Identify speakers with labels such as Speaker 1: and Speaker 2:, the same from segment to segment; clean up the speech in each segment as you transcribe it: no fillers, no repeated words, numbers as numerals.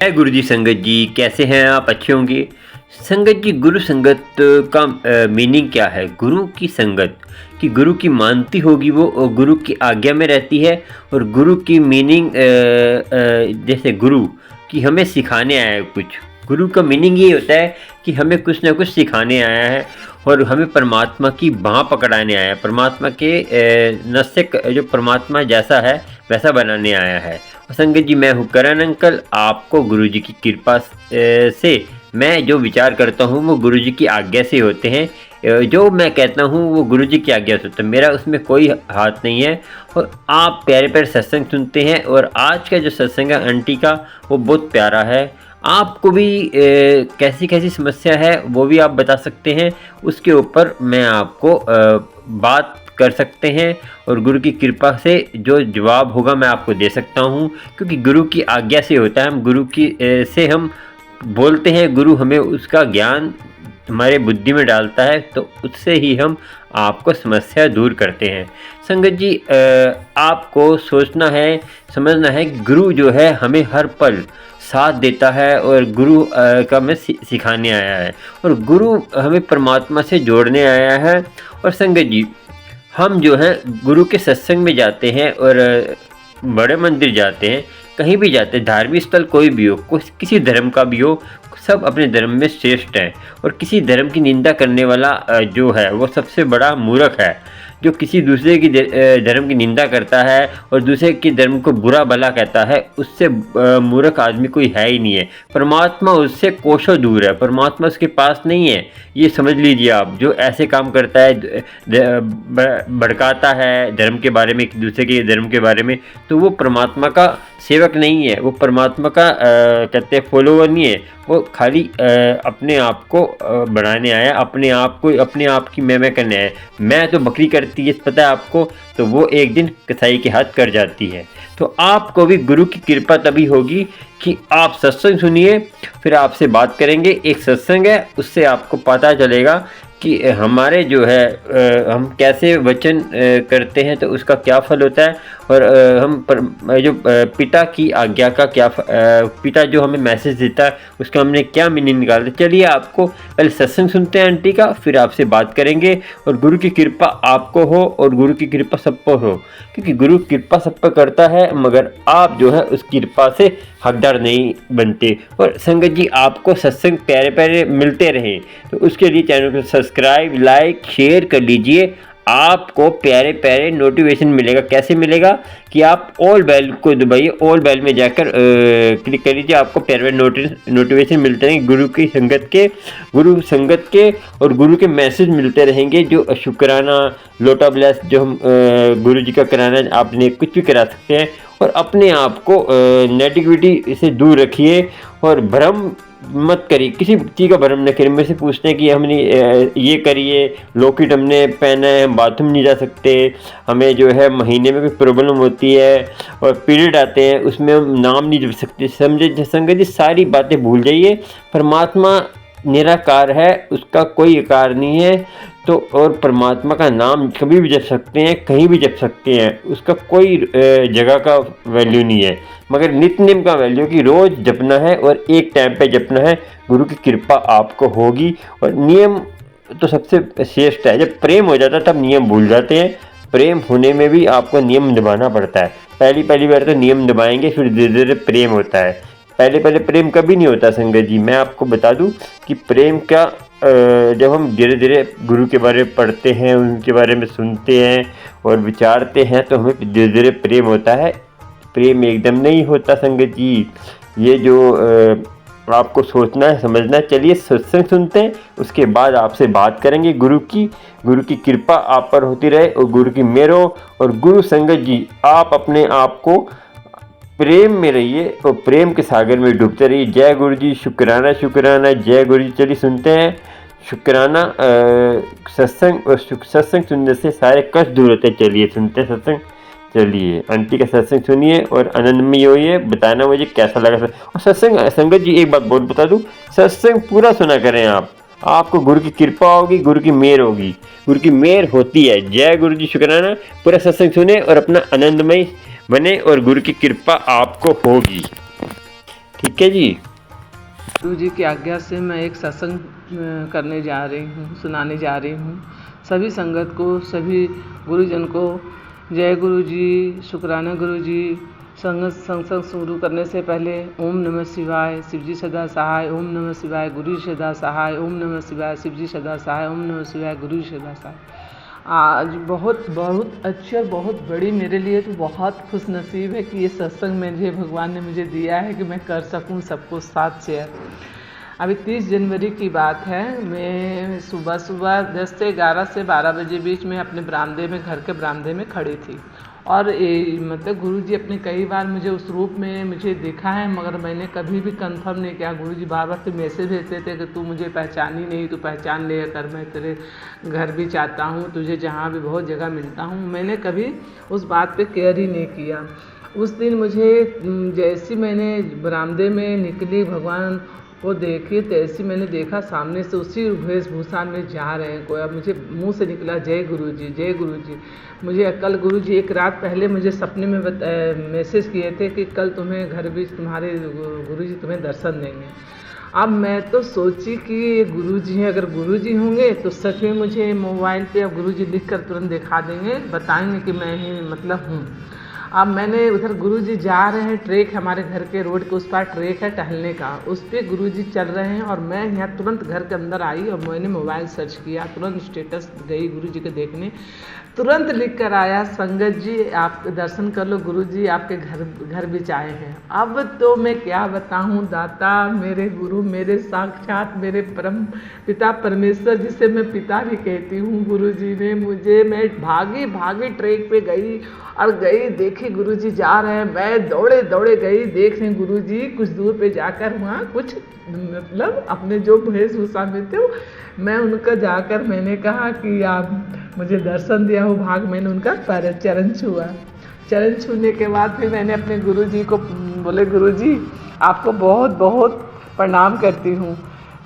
Speaker 1: जय गुरु जी। संगत जी कैसे हैं आप? अच्छे होंगे। संगत जी, गुरु संगत का मीनिंग क्या है? गुरु की संगत कि गुरु की मानती होगी वो और गुरु की आज्ञा में रहती है। और गुरु की मीनिंग जैसे गुरु कि हमें सिखाने आया है कुछ। गुरु का मीनिंग ये होता है कि हमें कुछ ना कुछ सिखाने आया है और हमें परमात्मा की बाँह पकड़ाने आया है। परमात्मा के नस्य जो परमात्मा जैसा है वैसा बनाने आया है। संगत जी, मैं हूँ करण अंकल। आपको गुरुजी की कृपा से मैं जो विचार करता हूँ वो गुरुजी की आज्ञा से होते हैं। जो मैं कहता हूँ वो गुरुजी की आज्ञा से होता है, मेरा उसमें कोई हाथ नहीं है। और आप प्यारे प्यारे सत्संग सुनते हैं और आज का जो सत्संग है आंटी का वो बहुत प्यारा है। आपको भी कैसी कैसी समस्या है वो भी आप बता सकते हैं, उसके ऊपर मैं आपको बात कर सकते हैं और गुरु की कृपा से जो जवाब होगा मैं आपको दे सकता हूँ, क्योंकि गुरु की आज्ञा से होता है। हम गुरु की से हम बोलते हैं, गुरु हमें उसका ज्ञान हमारे बुद्धि में डालता है, तो उससे ही हम आपको समस्या दूर करते हैं। संगत जी, आपको सोचना है, समझना है, गुरु जो है हमें हर पल साथ देता है और गुरु का हमें सिखाने आया है और गुरु हमें परमात्मा से जोड़ने आया है। और संगत जी, हम जो हैं गुरु के सत्संग में जाते हैं और बड़े मंदिर जाते हैं, कहीं भी जाते हैं, धार्मिक स्थल कोई भी हो, कुछ किसी धर्म का भी हो, सब अपने धर्म में श्रेष्ठ हैं। और किसी धर्म की निंदा करने वाला जो है वो सबसे बड़ा मूर्ख है। जो किसी दूसरे की धर्म की निंदा करता है और दूसरे के धर्म को बुरा भला कहता है, उससे मूर्ख आदमी कोई है ही नहीं है। परमात्मा उससे कोसों दूर है, परमात्मा उसके पास नहीं है। ये समझ लीजिए आप। जो ऐसे काम करता है, भड़काता है धर्म के बारे में, एक दूसरे के धर्म के बारे में, तो वो परमात्मा का सेवक नहीं है, वो परमात्मा का कहते हैं फॉलोवर नहीं है। वो खाली अपने आप को बढ़ाने आया, अपने आप को, अपने आप की मैं करने आया। मैं तो बकरी करती है, पता है आपको, तो वो एक दिन कसाई के हाथ कर जाती है। तो आपको भी गुरु की कृपा तभी होगी कि आप सत्संग सुनिए, फिर आपसे बात करेंगे। एक सत्संग है, उससे आपको पता चलेगा कि हमारे जो है हम कैसे वचन करते हैं तो उसका क्या फल होता है। और जो पिता की आज्ञा का क्या पिता जो हमें मैसेज देता है उसका हमने क्या मीनिंग निकालते। चलिए, आपको पहले सत्संग सुनते हैं आंटी का, फिर आपसे बात करेंगे। और गुरु की कृपा आपको हो और गुरु की कृपा सब पर हो, क्योंकि गुरु कृपा सब पर करता है, मगर आप जो है उस कृपा से हकदार नहीं बनते। और संगत जी, आपको सत्संग प्यारे प्यारे मिलते रहे तो उसके लिए चैनल को सब्सक्राइब, लाइक, शेयर कर लीजिए। आपको प्यारे प्यारे नोटिफिकेशन मिलेगा। कैसे मिलेगा कि आप ऑल बेल को दबाइए, ऑल बेल में जाकर क्लिक कर लीजिए, आपको प्यारे प्यारे नोटिफिकेशन मिलते रहेंगे गुरु की संगत के, गुरु संगत के, और गुरु के मैसेज मिलते रहेंगे। जो शुक्राना, लोटा ब्लेस जो हम गुरु जी का कराना, आपने कुछ भी करा सकते हैं। और अपने आप को नेगेटिविटी से दूर रखिए और भ्रम मत करिए, किसी चीज़ का भ्रम न करिए। मेरे से पूछते हैं कि हमने ये करिए, लॉकेट हमने पहना है, हम बाथरूम नहीं जा सकते, हमें जो है महीने में कोई प्रॉब्लम होती है और पीरियड आते हैं, उसमें हम नाम नहीं जप सकते। समझे संगत जी, सारी बातें भूल जाइए। परमात्मा निराकार है, उसका कोई आकार नहीं है। तो और परमात्मा का नाम कभी भी जप सकते हैं, कहीं भी जप सकते हैं, उसका कोई जगह का वैल्यू नहीं है, मगर नित्य नियम का वैल्यू कि रोज़ जपना है और एक टाइम पे जपना है। गुरु की कृपा आपको होगी। और नियम तो सबसे श्रेष्ठ है। जब प्रेम हो जाता है तब नियम भूल जाते हैं। प्रेम होने में भी आपको नियम निभाना पड़ता है। पहली बार तो नियम निभाएंगे, फिर धीरे धीरे प्रेम होता है। पहले प्रेम कभी नहीं होता संगत जी। मैं आपको बता दूं कि प्रेम का जब हम धीरे धीरे गुरु के बारे में पढ़ते हैं, उनके बारे में सुनते हैं और विचारते हैं, तो हमें धीरे धीरे प्रेम होता है। प्रेम एकदम नहीं होता संगत जी। ये जो आपको सोचना है, समझना है। चलिए सत्संग सुनते हैं, उसके बाद आपसे बात करेंगे। गुरु की कृपा आप पर होती रहे और गुरु की मेहर हो। और गुरु संगत जी, आप अपने आप को प्रेम में रहिए और प्रेम के सागर में डूबते रहिए। जय गुरु जी। शुक्राना शुक्राना। जय गुरु जी। चलिए सुनते हैं शुक्राना सत्संग। और सत्संग सुनने से सारे कष्ट दूर होते हैं। चलिए सुनते हैं सत्संग। चलिए आंटी का सत्संग सुनिए और आनंदमय होइए। बताना मुझे कैसा लगा। और सत्संग संगत जी, एक बात बहुत बता दूं, सत्संग पूरा सुना करें आप, आपको गुरु की कृपा होगी, गुरु की मेहर होगी। गुरु की मेहर होती है। जय गुरु जी। शुक्राना। पूरा सत्संग सुने और अपना आनंदमय बने और गुरु की कृपा आपको होगी। ठीक है जी।
Speaker 2: गुरु जी की आज्ञा से मैं एक सत्संग करने जा रही हूँ, सुनाने जा रही हूँ सभी संगत को, सभी गुरुजन को। जय गुरु जी, शुक्राना गुरु जी। सत्संग शुरू करने से पहले ओम नमः शिवाय, शिवजी सदा सहाय, ओम नमः शिवाय, गुरु जी सदा सहाय, ओम नमः शिवाय, शिवजी सदा सहाय, ओम नमः शिवाय, गुरु जी सदा सहाय। आज बहुत बहुत अच्छी और बहुत बड़ी, मेरे लिए तो बहुत खुश नसीब है कि ये सत्संग मुझे भगवान ने मुझे दिया है कि मैं कर सकूं सबको साथ शेयर। अभी 30 जनवरी की बात है, मैं सुबह सुबह 10 से 11 से 12 बजे बीच में अपने बरामदे में, घर के बरामदे में खड़ी थी और मतलब गुरुजी अपने कई बार मुझे उस रूप में मुझे देखा है, मगर मैंने कभी भी कंफर्म नहीं किया। गुरुजी बार बार तो मैसेज भेजते थे कि तू मुझे पहचानी नहीं, तू पहचान ले कर, मैं तेरे घर भी चाहता हूँ, तुझे जहाँ भी बहुत जगह मिलता हूँ। मैंने कभी उस बात पे केयर ही नहीं किया। उस दिन मुझे जैसी मैंने बरामदे में निकली, भगवान वो देखी, तैसी मैंने देखा सामने से उसी वेशभूषा में जा रहे हैं कोई। अब मुझे मुंह से निकला जय गुरु जी, जय गुरु जी। मुझे कल गुरु जी एक रात पहले मुझे सपने में मैसेज किए थे कि कल तुम्हें घर भी तुम्हारे गुरु जी तुम्हें दर्शन देंगे। अब मैं तो सोची कि ये गुरु जी हैं, अगर गुरु जी होंगे तो सच में मुझे मोबाइल पे अब गुरु जी लिख कर तुरंत दिखा देंगे, बताएंगे कि मैं ही मतलब हूँ। अब मैंने उधर गुरुजी जा रहे हैं, ट्रैक हमारे घर के रोड के उस पार ट्रैक है टहलने का, उस पर गुरुजी चल रहे हैं और मैं यहाँ तुरंत घर के अंदर आई और मैंने मोबाइल सर्च किया, तुरंत स्टेटस गई गुरुजी के देखने, तुरंत लिख कर आया संगत जी आप दर्शन कर लो, गुरुजी आपके घर भी आए हैं। अब तो मैं क्या बताऊँ दाता, मेरे गुरु, मेरे साक्षात मेरे परम पिता परमेश्वर जिसे मैं पिता भी कहती हूँ, गुरुजी ने मुझे, मैं भागी भागी ट्रैक पे गई और गई, देखी गुरुजी जा रहे हैं, मैं दौड़े दौड़े गई देखने गुरुजी। कुछ दूर पे जाकर वहाँ कुछ मतलब अपने जो वेशभूषा में थे मैं उनका जाकर मैंने कहा कि आप मुझे दर्शन दिया हो, भाग मैंने उनका चरण छुआ। चरण छूने के बाद फिर मैंने अपने गुरुजी को बोले गुरुजी आपको बहुत बहुत प्रणाम करती हूँ।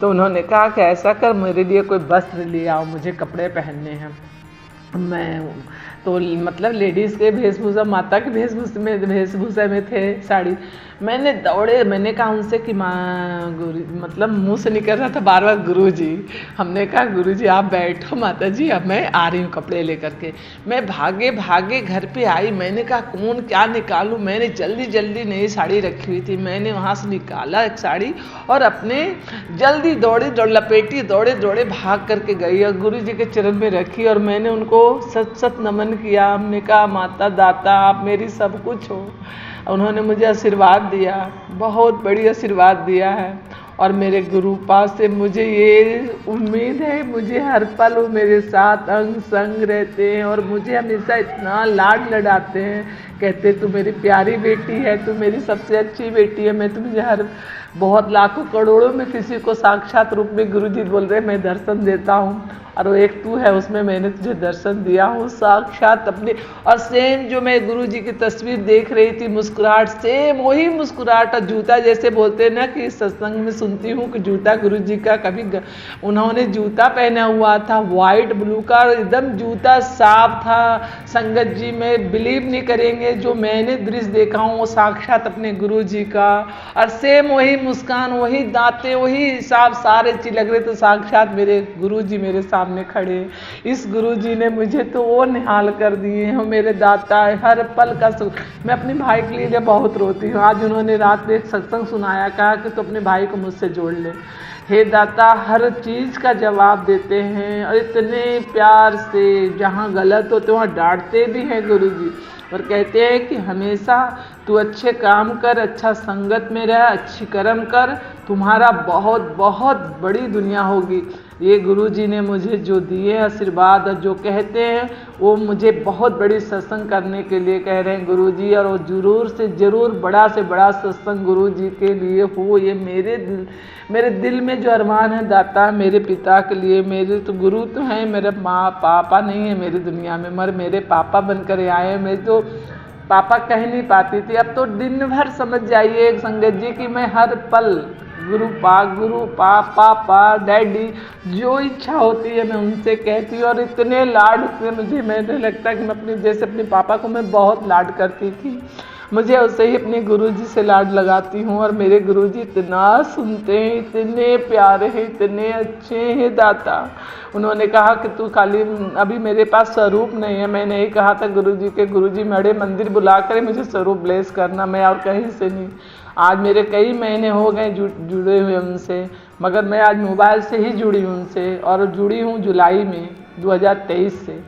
Speaker 2: तो उन्होंने कहा कि ऐसा कर मेरे लिए कोई वस्त्र ले आओ, मुझे कपड़े पहनने हैं। मैं तो मतलब लेडीज़ के वेशभूषा, माता के वेशभूषा में थे साड़ी। मैंने दौड़े, मैंने कहा उनसे कि माँ गुरु, मतलब मुंह से निकल रहा था बार बार गुरुजी। हमने कहा गुरुजी आप बैठो माता जी, अब मैं आ रही हूँ कपड़े लेकर के। मैं भागे भागे घर पे आई, मैंने कहा कौन क्या निकालूँ, मैंने जल्दी जल्दी नई साड़ी रखी हुई थी, मैंने वहाँ से निकाला एक साड़ी और अपने जल्दी दौड़े लपेटी, दौड़े दौड़े भाग करके गई और गुरुजी के चरण में रखी और मैंने उनको सत सत नमन किया। हमने कहा माता दाता आप मेरी सब कुछ हो। उन्होंने मुझे आशीर्वाद दिया, बहुत बड़ी आशीर्वाद दिया है और मेरे गुरु पास से मुझे ये उम्मीद है, मुझे हर पल वो मेरे साथ अंग संग रहते हैं और मुझे हमेशा इतना लाड लड़ाते हैं, कहते तू मेरी प्यारी बेटी है, तू मेरी सबसे अच्छी बेटी है। मैं तुझे हर बहुत लाखों करोड़ों में किसी को साक्षात रूप में गुरुजी बोल रहे मैं दर्शन देता हूँ और वो एक तू है, उसमें मैंने तुझे दर्शन दिया हूँ साक्षात अपने। और सेम जो मैं गुरुजी की तस्वीर देख रही थी, मुस्कुराहट सेम वही मुस्कुराहट, और जूता जैसे बोलते हैं ना कि सत्संग में सुनती हूँ कि जूता गुरुजी का कभी उन्होंने जूता पहना हुआ था वाइट ब्लू का, एकदम जूता साफ था। संगत जी में बिलीव नहीं करेंगे, जो मैंने दृश्य देखा हूँ वो साक्षात अपने गुरुजी का, और सेम वही मुस्कान, वही दांतें, वही हिसाब, सारे चीज लग रहे थे साक्षात मेरे गुरुजी मेरे सामने खड़े। इस गुरुजी ने मुझे तो वो निहाल कर दिए हैं, मेरे दाता हर पल का सुख। मैं अपने भाई के लिए बहुत रोती हूँ। आज उन्होंने रात में एक सत्संग सुनाया, कहा कि तो अपने भाई को मुझसे जोड़ ले। हे दाता हर चीज़ का जवाब देते हैं और इतने प्यार से, जहाँ गलत होते वहाँ डांटते भी हैं गुरुजी और कहते हैं कि हमेशा तू अच्छे काम कर, अच्छा संगत में रह, अच्छी कर्म कर, तुम्हारा बहुत बहुत बड़ी दुनिया होगी। ये गुरुजी ने मुझे जो दिए आशीर्वाद और जो कहते हैं वो मुझे बहुत बड़ी सत्संग करने के लिए कह रहे हैं गुरुजी, और वो जरूर से ज़रूर बड़ा से बड़ा सत्संग गुरुजी के लिए हो। ये मेरे दिल में जो अरमान है दाता, मेरे पिता के लिए, मेरे तो गुरु तो हैं, मेरे माँ पापा नहीं है मेरी दुनिया में, मगर मेरे पापा बनकर आए हैं। मैं तो पापा कह नहीं पाती थी, अब तो दिन भर समझ जाइए संगत जी कि मैं हर पल गुरु पापा डैडी जो इच्छा होती है मैं उनसे कहती हूँ। और इतने लाड से मुझे लगता है कि मैं अपने जैसे अपने पापा को मैं बहुत लाड करती थी, मुझे उससे ही अपने गुरुजी से लाड लगाती हूँ। और मेरे गुरुजी इतना सुनते हैं, इतने प्यारे हैं, इतने अच्छे हैं दाता। उन्होंने कहा कि तू खाली, अभी मेरे पास स्वरूप नहीं है, मैंने यही कहा था गुरुजी के, गुरुजी मेरे मंदिर बुला कर मुझे स्वरूप ब्लेस करना, मैं और कहीं से नहीं। आज मेरे कई महीने हो गए जुड़े हुए उनसे, मगर मैं आज मोबाइल से ही जुड़ी हूँ उनसे, और जुड़ी हूँ जुलाई में 2023 से।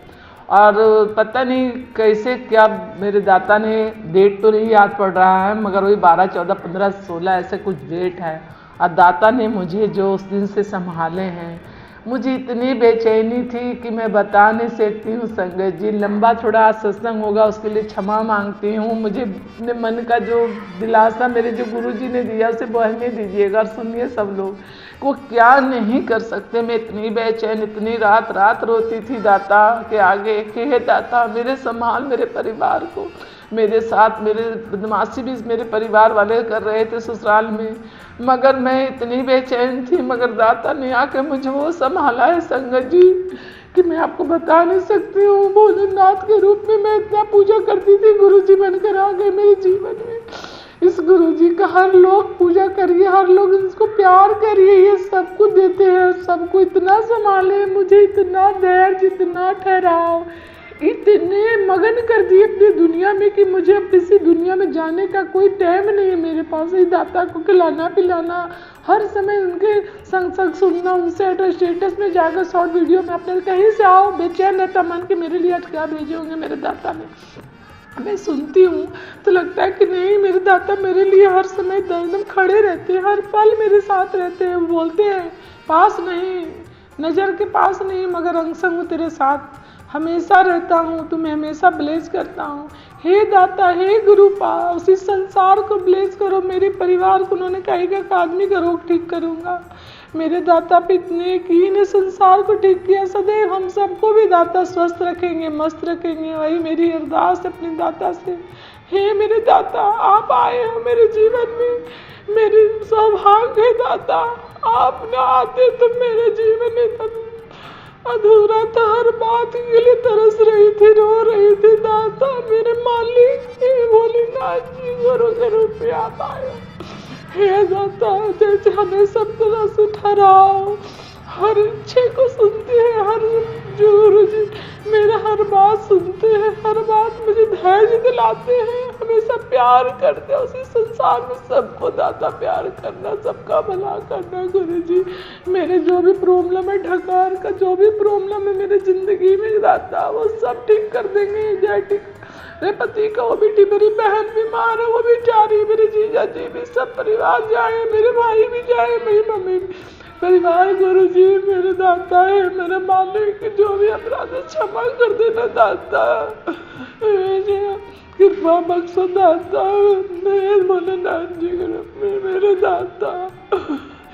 Speaker 2: और पता नहीं कैसे क्या मेरे दाता ने, डेट तो नहीं याद पड़ रहा है, मगर वही 12, 14, 15, 16 ऐसे कुछ डेट है। और दाता ने मुझे जो उस दिन से संभाले हैं, मुझे इतनी बेचैनी थी कि मैं बता नहीं सकती हूँ संगत जी। लंबा थोड़ा सत्संग होगा, उसके लिए क्षमा मांगती हूँ। मुझे अपने मन का जो दिलासा मेरे जो गुरुजी ने दिया उसे बहने दीजिएगा। और सुनिए सब लोग, वो क्या नहीं कर सकते। मैं इतनी बेचैन, इतनी रात रात रोती थी दाता के आगे कि हे दाता मेरे संभाल मेरे परिवार को। मेरे साथ मेरे बदमाशी भी मेरे परिवार वाले कर रहे थे ससुराल में, मगर मैं इतनी बेचैन थी, मगर दाता ने आके मुझे वो संभाला है संगत जी कि मैं आपको बता नहीं सकती हूँ। भोलेनाथ के रूप में मैं इतना पूजा करती थी, गुरुजी बनकर आ गए मेरे जीवन में। इस गुरुजी का हर लोग पूजा करिए, हर लोग इसको प्यार करिए, ये सब कुछ देते हैं, सबको इतना संभाले, मुझे इतना धैर्य, इतना ठहराव, इतने मगन कर दिए अपनी दुनिया में कि मुझे अब किसी दुनिया में जाने का कोई टाइम नहीं है मेरे पास। ही दाता को खिलाना पिलाना, हर समय उनके संग संग सुनना, उनसे स्टेटस में जाकर शॉर्ट वीडियो में अपने कहीं से आओ बेचैन रहता मन कि मेरे लिए आज क्या भेजे होंगे मेरे दाता ने। मैं सुनती हूँ तो लगता है कि नहीं, मेरे दाता मेरे लिए हर समय एकदम खड़े रहते हैं, हर पल मेरे साथ रहते हैं। बोलते हैं पास नहीं, नज़र के पास नहीं, मगर अंग संग तेरे साथ हमेशा रहता हूँ, तुम्हें हमेशा ब्लेस करता हूँ। हे दाता, हे गुरु पा, उसी संसार को ब्लेस करो, मेरे परिवार को। उन्होंने कहा कि एक आदमी का रोग ठीक करूँगा। मेरे दाता पे इतने यकीन है, संसार को ठीक किया, सदैव हम सबको भी दाता स्वस्थ रखेंगे, मस्त रखेंगे। वही मेरी अरदास अपने दाता से। हे मेरे दाता, आप आए हो मेरे जीवन में, मेरी सौभाग्य है दाता। आप ना आते तो मेरे जीवन में अधूरा था, हर बात के लिए तरस रही थी, रो रही थी दाता। मेरे मालिक भोलेनाथ जी, गुरु के रूप में आप आए। हे दाता, जैसे हमें सब तरह से ठहराओ, हर इच्छे को सुनते हैं, हर गुरु जी मेरा हर बात सुनते हैं, हर बात मुझे धैर्य दिलाते हैं, हमेशा प्यार करते हैं। उसी संसार में सबको दाता प्यार करना, सबका भला करना। गुरु जी मेरे जो भी प्रॉब्लम है, ढकार का जो भी प्रॉब्लम है मेरे जिंदगी में दाता, वो सब ठीक कर देंगे। जय ठीक मेरे पति का, वो बेटी मेरी बहन बीमार है, वो भी जा रही है, मेरे जीजा जी भी, सब परिवार जाए, मेरे भाई भी जाए, मेरी मम्मी भी परिवार। गुरु जी मेरे दाता है, मेरे मालिक, जो भी अपराध क्षमा कर देना दाता, कृपा बख्शो दाता। मेरे भोलेनाथ जी के रूप में मेरे दाता,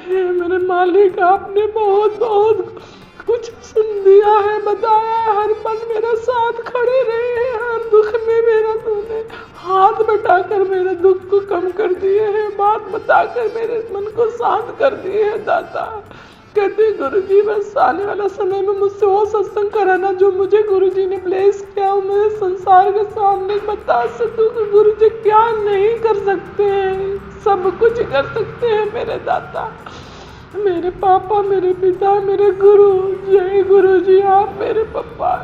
Speaker 2: हे मेरे मालिक, आपने बहुत बहुत कुछ सुन दिया है, बताया है, हर पल मेरा साथ खड़े रहे हैं, हर दुख में मेरा तूने हाथ बटाकर मेरे दुख को कम कर दिए हैं, बात बताकर मेरे मन को शांत कर दिए हैं दाता। कहते गुरुजी बस आने वाला समय में मुझसे वो सत्संग कराना जो मुझे गुरुजी ने ब्लेस किया, मैं संसार के सामने बता सकूं कि गुरुजी क्या नहीं कर सकते हैं, सब कुछ कर सकते हैं मेरे दाता, मेरे पापा, मेरे पिता, मेरे गुरु। जय गुरु जी, आप मेरे पापा।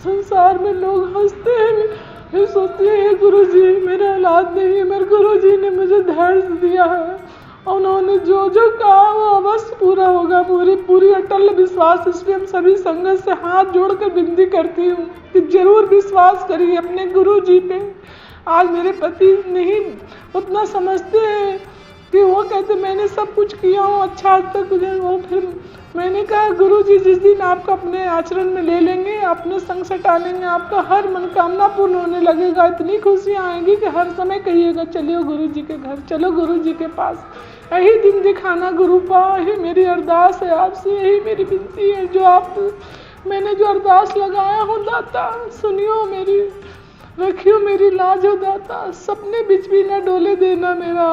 Speaker 2: संसार में लोग हंसते हैं, फिर सोचते हैं गुरु जी मेरा औलाद नहीं है, मेरे गुरु जी ने मुझे धैर्य दिया है, उन्होंने जो जो कहा वो अवश्य पूरा होगा। पूरी अटल विश्वास, इसलिए हम सभी संगत से हाथ जोड़कर विनती करती हूँ कि जरूर विश्वास करिए अपने गुरु जी पे। आज मेरे पति नहीं उतना समझते हैं कि वो कहते मैंने सब कुछ किया हूँ अच्छा आज तक, वो फिर मैंने कहा गुरुजी जिस दिन आपको अपने आचरण में ले लेंगे, अपने संग से टालेंगे, आपका हर मनोकामना पूर्ण होने लगेगा, इतनी खुशियाँ आएंगी कि हर समय कहिएगा चलिए गुरुजी के घर, चलो गुरुजी के पास, यही दिन दिखाना गुरु पा। यही मेरी अरदास है आपसे, यही मेरी विनती है, जो आप मैंने जो अरदास लगाया हूँ दाता सुनियो मेरी। रखियो मेरी लाज हो दाता, सपने बिच भी न डोले देना मेरा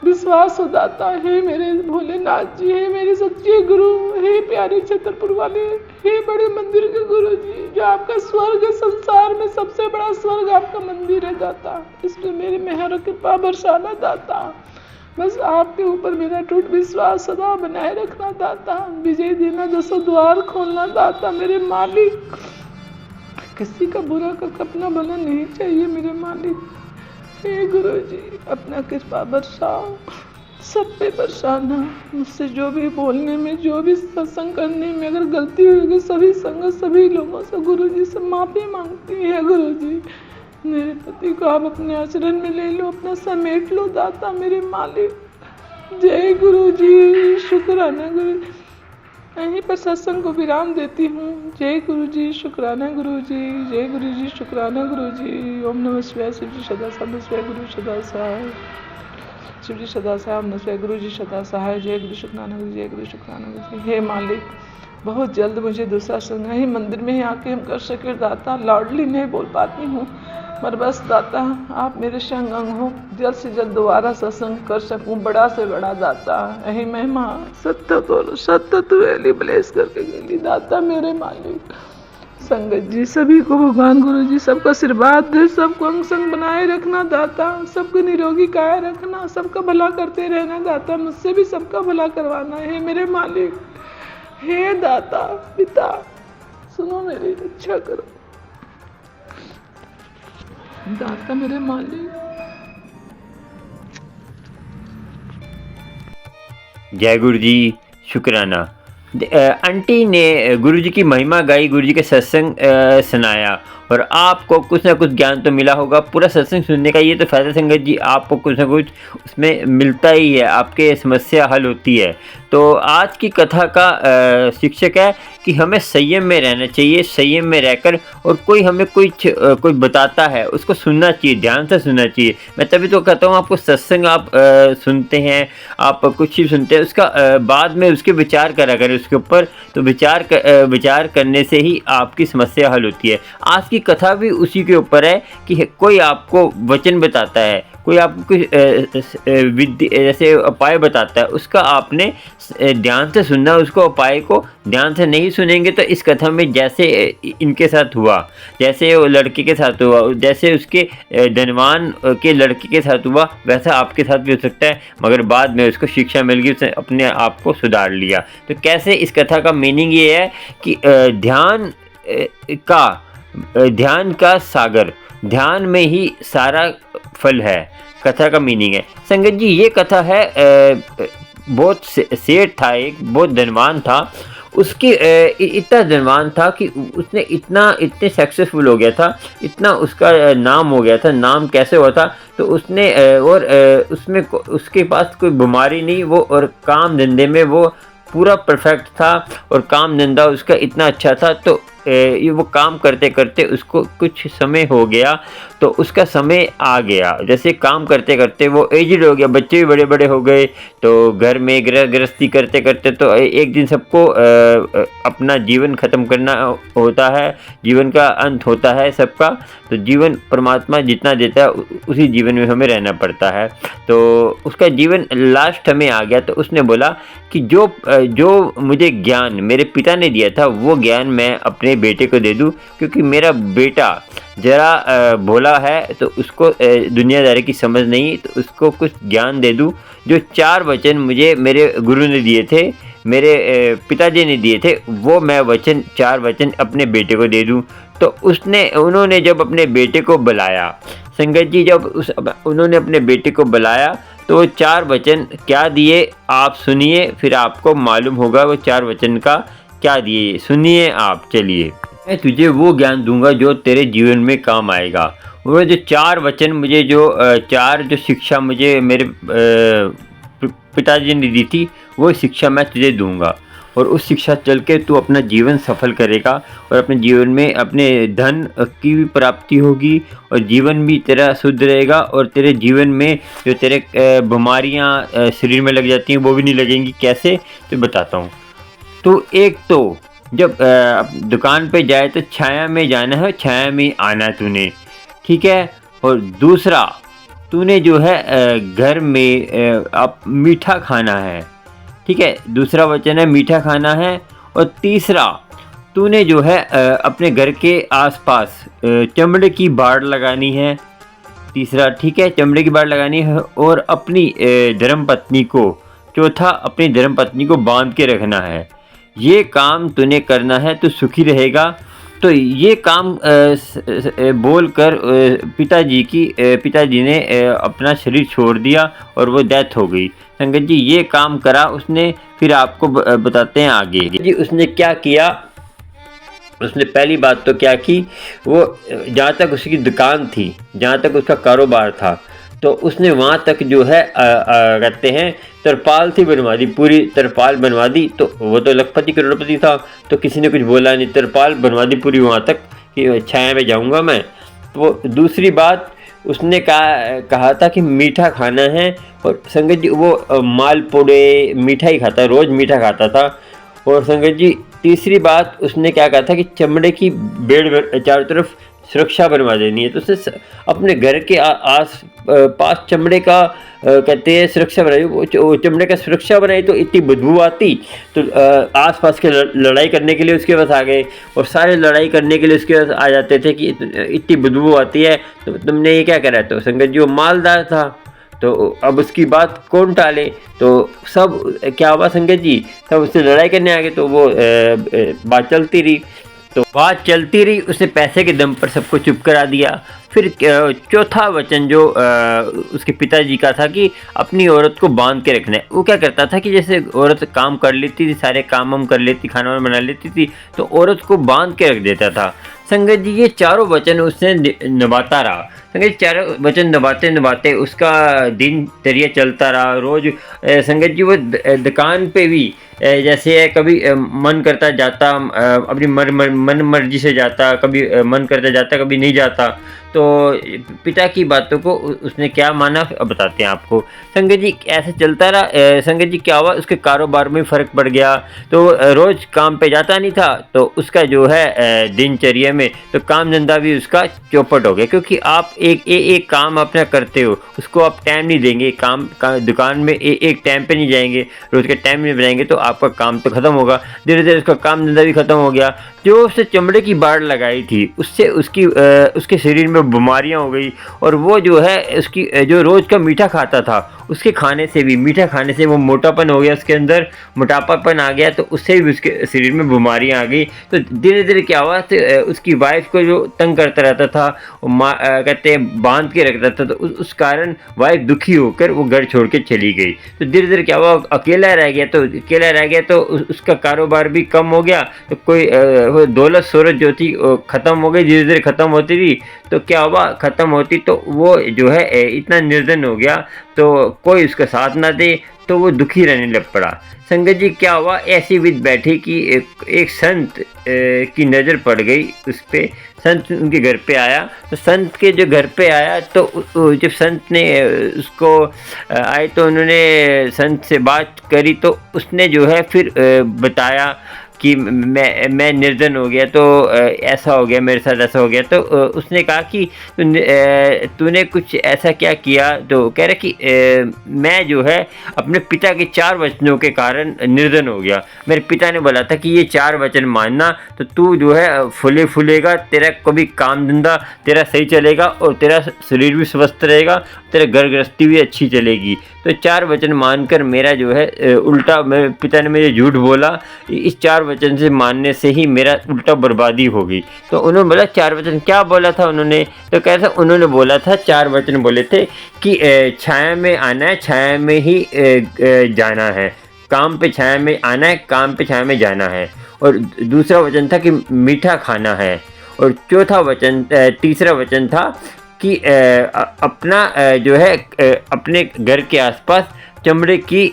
Speaker 2: विश्वास हो दाता। हे मेरे भोलेनाथ जी, हे मेरे सच्चे गुरु, हे प्यारे छतरपुर वाले, हे बड़े मंदिर के गुरु जी, जो आपका स्वर्ग है, संसार में सबसे बड़ा स्वर्ग आपका मंदिर है दाता। इसमें मेरे मेहर और कृपा बरसाना दाता। बस आपके ऊपर मेरा टूट विश्वास सदा बनाए रखना दाता। विजय देना, दसों द्वार खोलना दाता मेरे मालिक। किसी का बुरा का अपना भला नहीं चाहिए मेरे मालिक। हे गुरु जी, अपना कृपा बरसाओ, सब पे बरसाना। मुझसे जो भी बोलने में, जो भी सत्संग करने में अगर गलती होगी, सभी संगत सभी लोगों से गुरु जी से माफ़ी मांगती है। गुरु जी, मेरे पति को आप अपने आचरण में ले लो, अपना समेट लो दाता मेरे मालिक। जय गुरु जी, शुक्राना गुरु। यहीं पर सत्संग को विराम देती हूँ। जय गुरु जी, शुक्राना गुरु जी। जय गुरु जी, शुक्राना गुरु जी। ओम नमः शिवाय। शिव जी सदा नमः शिवाय, गुरु सदा सहाय। शिव जी सदा सहाय, नमः शिवाय, गुरु जी सदा सहाय। जय गुरु शुक्राना गुरु, जय गुरु शुक्राना गुरु जी। हे मालिक, बहुत जल्द मुझे दूसरा संग ही मंदिर में ही आके हम कर सके दाता। लाडली नहीं बोल पाती हूँ, पर बस दाता आप मेरे संग अंग हो, जल्द से जल्द दोबारा सत्संग कर सकूं, बड़ा से बड़ा दाता। यही महिमा सत्य तो सत्य तू एली ब्लेस करके गेली दाता मेरे मालिक। संगत जी सभी को भगवान गुरु जी सबका आशीर्वाद दे, सबको अंग संग बनाए रखना दाता, सबको निरोगी काया रखना, सबका भला करते रहना दाता। मुझसे भी सबका भला करवाना है मेरे मालिक। हे दाता पिता, सुनो मेरी रक्षा करो दाता मेरे मालिक।
Speaker 1: जय गुरु जी, शुक्राना। आंटी ने गुरु जी की महिमा गाई, गुरु जी के सत्संग सुनाया और आपको कुछ ना कुछ ज्ञान तो मिला होगा। पूरा सत्संग सुनने का ये तो फ़ायदा संगत जी, आपको कुछ ना कुछ उसमें मिलता ही है, आपके समस्या हल होती है। तो आज की कथा का शिक्षक है कि हमें संयम में रहना चाहिए, संयम में रहकर, और कोई हमें कोई बताता है उसको सुनना चाहिए, ध्यान से सुनना चाहिए। मैं तभी तो कहता हूँ आपको सत्संग आप सुनते हैं, आप कुछ ही सुनते हैं, उसका बाद में उसके विचार करा करें उसके ऊपर, तो विचार करने से ही आपकी समस्या हल होती है। आज की कथा भी उसी के ऊपर है कि कोई आपको वचन बताता है, कोई आपको कुछ विद्या जैसे उपाय बताता है, उसका आपने ध्यान से सुनना, उसको उपाय को ध्यान से नहीं सुनेंगे तो इस कथा में जैसे इनके साथ हुआ, जैसे वो लड़के के साथ हुआ, जैसे उसके धनवान के लड़के के साथ हुआ, वैसा आपके साथ भी हो सकता है। मगर बाद में उसको शिक्षा मिल गई, उसने अपने आप को सुधार लिया। तो कैसे, इस कथा का मीनिंग ये है कि ध्यान का सागर, ध्यान में ही सारा फल है, कथा का मीनिंग है। संगत जी, ये कथा है बहुत सेठ था, एक बहुत धनवान था। उसके इतना धनवान था कि उसने इतने सक्सेसफुल हो गया था, इतना उसका नाम हो गया था। नाम कैसे हुआ था, तो उसने उसमें उसके पास कोई बीमारी नहीं, वो और काम धंधे में वो पूरा परफेक्ट था, और काम धंधा उसका इतना अच्छा था। तो ये वो काम करते करते उसको कुछ समय हो गया, तो उसका समय आ गया। जैसे काम करते करते वो एजड हो गया, बच्चे भी बड़े बड़े हो गए, तो घर में गृहस्थी करते करते तो एक दिन सबको अपना जीवन ख़त्म करना होता है, जीवन का अंत होता है सबका। तो जीवन परमात्मा जितना देता है उसी जीवन में हमें रहना पड़ता है। तो उसका जीवन लास्ट में आ गया, तो उसने बोला कि जो मुझे ज्ञान मेरे पिता ने दिया था, वो ज्ञान मैं अपने बेटे को दे दूं, क्योंकि मेरा बेटा ज़रा भोला है, तो उसको दुनियादारी की समझ नहीं, तो उसको कुछ ज्ञान दे दूं। जो 4 वचन मुझे मेरे गुरु ने दिए थे, मेरे पिताजी ने दिए थे, वो मैं 4 वचन अपने बेटे को दे दूं। तो उन्होंने जब अपने बेटे को बुलाया, संगत जी, जब उन्होंने अपने बेटे को बुलाया, तो वो 4 वचन क्या दिए आप सुनिए, फिर आपको मालूम होगा वो 4 वचन का क्या दिए। सुनिए आप, चलिए। मैं तुझे वो ज्ञान दूंगा जो तेरे जीवन में काम आएगा। वो जो 4 वचन मुझे, जो शिक्षा मुझे मेरे पिताजी ने दी थी, वो शिक्षा मैं तुझे दूंगा, और उस शिक्षा चल के तू अपना जीवन सफल करेगा, और अपने जीवन में अपने धन की भी प्राप्ति होगी, और जीवन भी तेरा शुद्ध रहेगा, और तेरे जीवन में जो तेरे बीमारियां शरीर में लग जाती हैं वो भी नहीं लगेंगी। कैसे, तो बताता हूँ। तो एक तो जब दुकान पे जाए तो छाया में जाना है, छाया में आना है तूने। ठीक है। और दूसरा, तूने जो है घर में अब मीठा खाना है, ठीक है। दूसरा वचन है मीठा खाना है। और तीसरा, तूने जो है अपने घर के आसपास चमड़े की बाड़ लगानी है। तीसरा, ठीक है, चमड़े की बाड़ लगानी है। और अपनी धर्मपत्नी को, चौथा, अपनी धर्मपत्नी को बांध के रखना है। ये काम तूने करना है तो सुखी रहेगा। तो ये काम बोल कर पिताजी ने अपना शरीर छोड़ दिया और वो डेथ हो गई। संगत जी, ये काम करा उसने। फिर आपको बताते हैं आगे जी उसने क्या किया। उसने पहली बात तो क्या की, वो जहाँ तक उसकी दुकान थी, जहाँ तक उसका कारोबार था, तो उसने वहाँ तक जो है कहते हैं तरपाल थी बनवा दी, पूरी तरपाल बनवा दी। तो वो तो लखपति करोड़पति था, तो किसी ने कुछ बोला नहीं, तरपाल बनवा दी पूरी वहाँ तक कि छाया में जाऊँगा मैं। तो दूसरी बात, उसने कहा था कि मीठा खाना है। और संगत जी, वो मालपुड़े मीठा ही खाता, रोज़ मीठा खाता था। और संगत जी, तीसरी बात, उसने क्या कहा था कि चमड़े की बेड़ चारों तरफ सुरक्षा बनवा देनी है। तो उसने अपने घर के आस पास चमड़े का कहते हैं सुरक्षा बनाई। वो चमड़े का सुरक्षा बनाई तो इतनी बदबू आती, तो आस पास के लड़ाई करने के लिए उसके पास आ गए। और सारे लड़ाई करने के लिए उसके पास आ जाते थे कि इतनी बदबू आती है, तो तुमने ये क्या करा। तो संगत जी, वो मालदार था, तो अब उसकी बात कौन टाले। तो सब क्या हुआ संगत जी, सब उससे लड़ाई करने आ गए। तो वो बात चलती रही, उसने पैसे के दम पर सबको चुप करा दिया। फिर चौथा वचन जो उसके पिताजी का था कि अपनी औरत को बांध के रखना है। वो क्या करता था कि जैसे औरत काम कर लेती थी, सारे काम हम कर लेती, खाना वाना बना लेती थी, तो औरत को बांध के रख देता था। संगत जी, ये चारों वचन उसने निभाता रहा। संगत जी, चारों वचन निभाते निभाते उसका दिनचर्या चलता रहा। रोज़ संगत जी, वो दुकान पे भी जैसे कभी मन करता जाता, अपनी मन मर्जी से जाता, कभी मन करता जाता, कभी नहीं जाता। तो पिता की बातों को उसने क्या माना, अब बताते हैं आपको। संगत जी, ऐसे चलता रहा। संगत जी, क्या हुआ, उसके कारोबार में फ़र्क पड़ गया। तो रोज़ काम पे जाता नहीं था, तो उसका जो है दिनचर्या में तो काम धंधा भी उसका चौपट हो गया। क्योंकि आप एक काम अपना करते हो, उसको आप टाइम नहीं देंगे, दुकान में एक टाइम पे नहीं जाएंगे, रोज़ के टाइम नहीं बनाएंगे, तो आपका काम तो ख़त्म होगा। धीरे धीरे उसका काम धंधा भी ख़त्म हो गया। जो उसने चमड़े की बाड़ लगाई थी, उससे उसके शरीर में बीमारियां हो गई। और वो जो है उसकी जो रोज़ का मीठा खाता था, उसके खाने से भी, मीठा खाने से वो मोटापन हो गया, उसके अंदर मोटापापन आ गया। तो उससे भी उसके शरीर में बीमारियां आ गई। तो धीरे धीरे क्या हुआ, उसकी वाइफ को जो तंग करता रहता था, कहते हैं बांध के रखता था, तो उस कारण वाइफ दुखी होकर वो घर छोड़ के चली गई। तो धीरे धीरे क्या हुआ, अकेला रह गया। तो उसका कारोबार भी कम हो गया। तो कोई दौलत शोहरत जो थी ख़त्म हो गई, धीरे धीरे ख़त्म होती थी। तो क्या हुआ, ख़त्म होती तो वो जो है इतना निर्धन हो गया, तो कोई उसका साथ ना दे, तो वो दुखी रहने लग पड़ा। संगत जी, क्या हुआ, ऐसी विध बैठी कि एक संत की नज़र पड़ गई उस पर। संत उनके घर पे आया। तो संत के जो घर पे आया, तो जब संत ने उसको आए, तो उन्होंने संत से बात करी। तो उसने जो है फिर बताया कि मैं निर्धन हो गया, तो ऐसा हो गया मेरे साथ, ऐसा हो गया। तो उसने कहा कि तूने कुछ ऐसा क्या किया। तो कह रहा कि मैं जो है अपने पिता के 4 वचनों के कारण निर्धन हो गया। मेरे पिता ने बोला था कि ये 4 वचन मानना, तो तू जो है फूलेगा, तेरा कभी काम धंधा तेरा सही चलेगा, और तेरा शरीर भी स्वस्थ रहेगा, तेरा घर गृहस्थी भी अच्छी चलेगी। तो 4 वचन मानकर मेरा जो है उल्टा, मेरे पिता ने मुझे झूठ बोला, इस 4 वचन से मानने से ही मेरा उल्टा बर्बादी हो गई। तो उन्होंने बोला 4 वचन क्या बोला था उन्होंने। तो कैसा उन्होंने बोला था, 4 वचन बोले थे कि छाया में आना है, छाया में ही जाना है, काम पे छाया में आना है, काम पे छाया में जाना है। और दूसरा वचन था कि मीठा खाना है। और तीसरा वचन था कि अपना जो है अपने घर के आसपास चमड़े की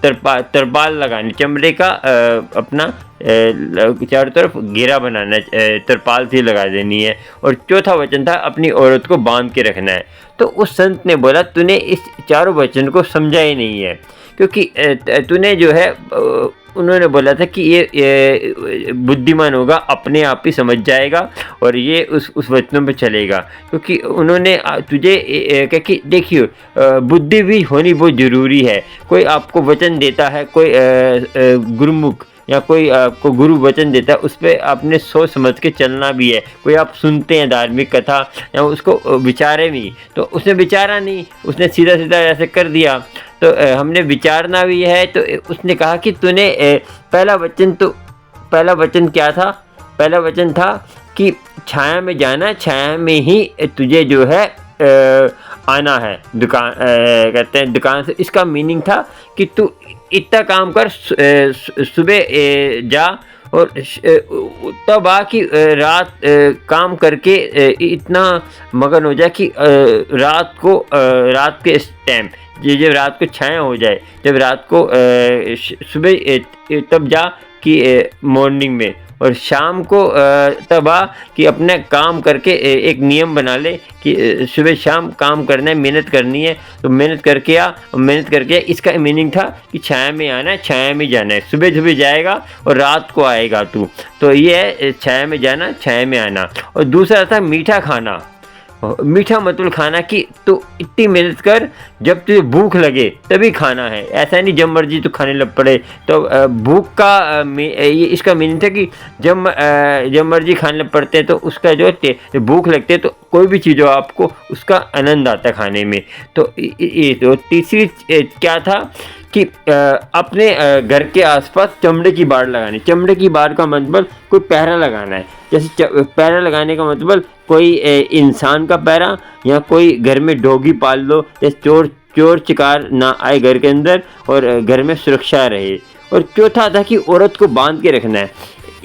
Speaker 1: तरपाल लगानी, चमड़े का अपना चारों तरफ घेरा बनाना, तरपाल सी लगा देनी है। और चौथा वचन था अपनी औरत को बांध के रखना है। तो उस संत ने बोला, तूने इस 4 वचन को समझा ही नहीं है, क्योंकि तूने जो है उन्होंने बोला था कि ये बुद्धिमान होगा, अपने आप ही समझ जाएगा और ये उस वचनों पे चलेगा, क्योंकि उन्होंने तुझे क्या कि देखिए बुद्धि भी होनी बहुत ज़रूरी है। कोई आपको वचन देता है, कोई गुरुमुख या कोई आपको गुरु वचन देता है, उस पर आपने सोच समझ के चलना भी है। कोई आप सुनते हैं धार्मिक कथा या उसको विचारे भी, तो उसने विचारा नहीं, उसने सीधा सीधा ऐसे कर दिया। तो हमने विचारना भी है। तो उसने कहा कि तूने पहला वचन क्या था? पहला वचन था कि छाया में जाना, छाया में ही तुझे जो है आना है। कहते हैं दुकान से। इसका मीनिंग था कि तू इतना काम कर, सुबह जा और तब आ कि रात काम करके इतना मगन हो जाए कि रात के इस टाइम जब रात को छाया हो जाए, जब रात को सुबह तब जा कि मॉर्निंग में, और शाम को तब आ कि अपने काम करके एक नियम बना ले कि सुबह शाम काम करना है, मेहनत करनी है, तो मेहनत करके आ। इसका मीनिंग था कि छाया में आना है, छाया में जाना है। सुबह सुबह जाएगा और रात को आएगा तू। तो ये है छाया में जाना, छाया में आना। और दूसरा था मीठा खाना। मीठा मतलब खाना कि तू इतनी मेहनत कर, जब तुझे भूख लगे तभी खाना है। ऐसा नहीं जब मर्जी तो खाने लग पड़े। तो भूख का ये इसका मीनिंग था कि जब मर्जी खाने लग पड़ते हैं, तो उसका जो भूख लगती है तो कोई भी चीज़ हो आपको उसका आनंद आता है खाने में। तो ये तो तीसरी क्या था कि अपने घर के आसपास चमड़े की बाड़ लगानी। चमड़े की बाड़ का मतलब कोई पहरा लगाना है। जैसे पहरा लगाने का मतलब कोई इंसान का पहरा, या कोई घर में डॉगी पाल लो, जैसे चोर चिकार ना आए घर के अंदर और घर में सुरक्षा रहे। और चौथा था कि औरत को बांध के रखना है।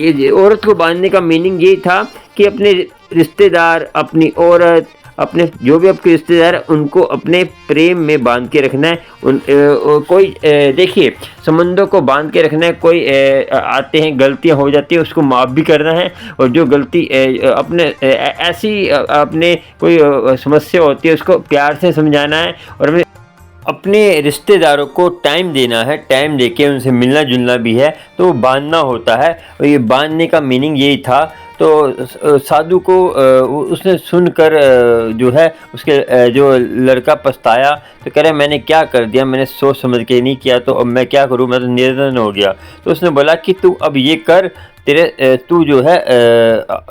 Speaker 1: ये औरत को बांधने का मीनिंग यही था कि अपने रिश्तेदार, अपनी औरत, अपने जो भी आपके रिश्तेदार हैं, उनको अपने प्रेम में बांध के रखना है। कोई देखिए संबंधों को बांध के रखना है। कोई आते हैं, गलतियां हो जाती है, उसको माफ़ भी करना है। और जो गलती अपने ऐसी अपने कोई समस्या होती है, उसको प्यार से समझाना है। और अपने रिश्तेदारों को टाइम देना है, टाइम देके उनसे मिलना जुलना भी है, तो वो बांधना होता है। और ये बांधने का मीनिंग यही था। तो साधु को उसने सुनकर जो है उसके जो लड़का पछताया, तो कह रहा मैंने क्या कर दिया, मैंने सोच समझ के नहीं किया, तो अब मैं क्या करूं, मैं तो निर्धन हो गया। तो उसने बोला कि तू अब ये कर, तू जो है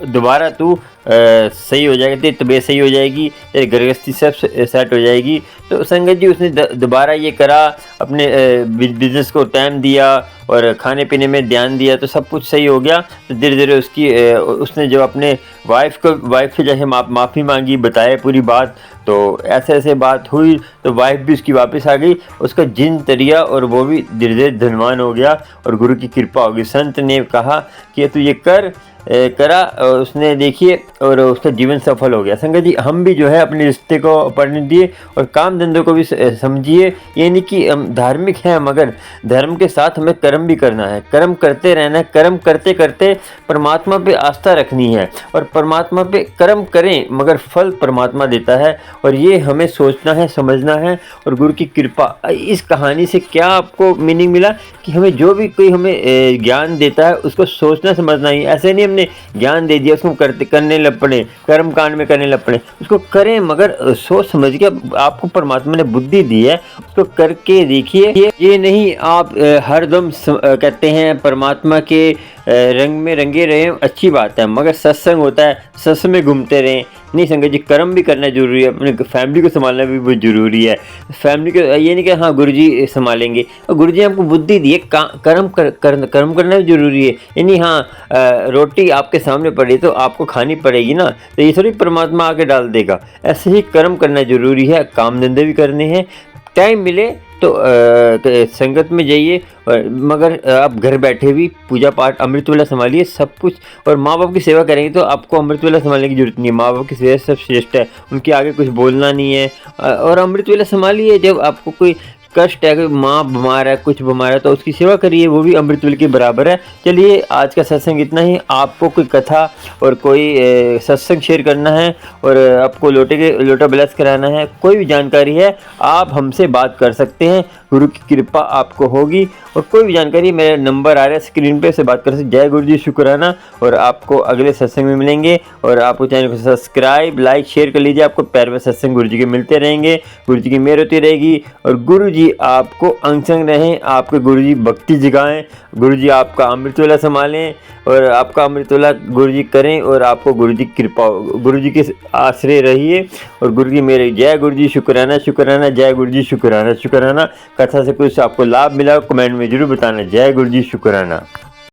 Speaker 1: दोबारा तू सही हो जाएगा, तेरी तबीयत सही हो जाएगी, तेरी गृहस्थी सब सेट हो जाएगी। तो संगत जी उसने दोबारा ये करा, अपने बिजनेस को टाइम दिया और खाने पीने में ध्यान दिया, तो सब कुछ सही हो गया। तो धीरे धीरे उसने जो अपने वाइफ से जैसे माफ़ी मांगी, बताया पूरी बात, तो ऐसे बात हुई, तो वाइफ भी उसकी वापस आ गई, उसका जिन तरिया, और वो भी धीरे धीरे धनवान हो गया और गुरु की कृपा होगी। संत ने कहा कि तू ये करा, और उसने देखिए और उसका जीवन सफल हो गया। संगत जी हम भी जो है अपने रिश्ते को पढ़ने दिए और काम धंधों को भी समझिए। ये नहीं कि हम धार्मिक हैं, मगर धर्म के साथ हमें कर्म भी करना है, कर्म करते रहना है। कर्म करते करते परमात्मा पे आस्था रखनी है, और परमात्मा पे कर्म करें मगर फल परमात्मा देता है। और ये हमें सोचना है, समझना है। और गुरु की कृपा, इस कहानी से क्या आपको मीनिंग मिला कि हमें जो भी कोई हमें ज्ञान देता है उसको सोचना समझना ही। ऐसे नहीं हमने ज्ञान दे दिया उसको करने लग पड़े, कर्म कांड में करने लग पड़े। उसको करें मगर सोच समझ के। आपको परमात्मा ने बुद्धि दी है, उसको करके देखिए। ये नहीं आप हरदम कहते हैं परमात्मा के रंग में रंगे रहें, अच्छी बात है, मगर सत्संग होता है, सत्संग में घूमते रहें नहीं। संगत जी कर्म भी करना जरूरी है, अपने फैमिली को संभालना भी बहुत जरूरी है। फैमिली को ये नहीं कि हाँ गुरुजी संभालेंगे, और गुरुजी आपको बुद्धि दी है, कर्म करना भी जरूरी है। यानी हाँ रोटी आपके सामने पड़ी तो आपको खानी पड़ेगी ना, तो ये थोड़ी परमात्मा आके डाल देगा। ऐसे ही कर्म करना जरूरी है, काम धंधे भी करने हैं। टाइम मिले तो संगत में जाइए, मगर आप घर बैठे भी पूजा पाठ अमृत वेला संभालिए सब कुछ। और माँ बाप की सेवा करेंगे तो आपको अमृत वेला संभालने की जरूरत नहीं है। माँ बाप की सेवा सब श्रेष्ठ है, उनके आगे कुछ बोलना नहीं है। और अमृत वेला संभालिए, जब आपको कोई कष्ट है, कि माँ बीमार है, कुछ बीमार है, तो उसकी सेवा करिए, वो भी अमृत तुल्य के बराबर है। चलिए आज का सत्संग इतना ही। आपको कोई कथा और कोई सत्संग शेयर करना है और आपको लोटा ब्लेस कराना है, कोई भी जानकारी है, आप हमसे बात कर सकते हैं। गुरु की कृपा आपको होगी। और कोई भी जानकारी, मेरा नंबर आ रहा है स्क्रीन पे, से बात कर सकते। जय गुरु जी, शुक्राना। और आपको अगले सत्संग में मिलेंगे। और आपको चैनल को सब्सक्राइब, लाइक, शेयर कर लीजिए। आपको प्यार में सत्संग गुरु जी के मिलते रहेंगे। गुरु जी की मेहर होती रहेगी और गुरु जी आपको अंग संग रहें। आपके गुरु जी भक्ति जगाएं, गुरु जी आपका अमृतवेला संभालें और आपका अमृतवेला गुरु जी करें और आपको गुरु जी कृपा, गुरु जी के आश्रय रहिए और गुरु की मेरे। जय गुरु जी, शुक्राना शुक्राना। जय गुरु जी, शुक्राना शुक्राना। कथा से कुछ आपको लाभ मिला कमेंट में जरूर बताना। जय गुरु जी, शुक्राना।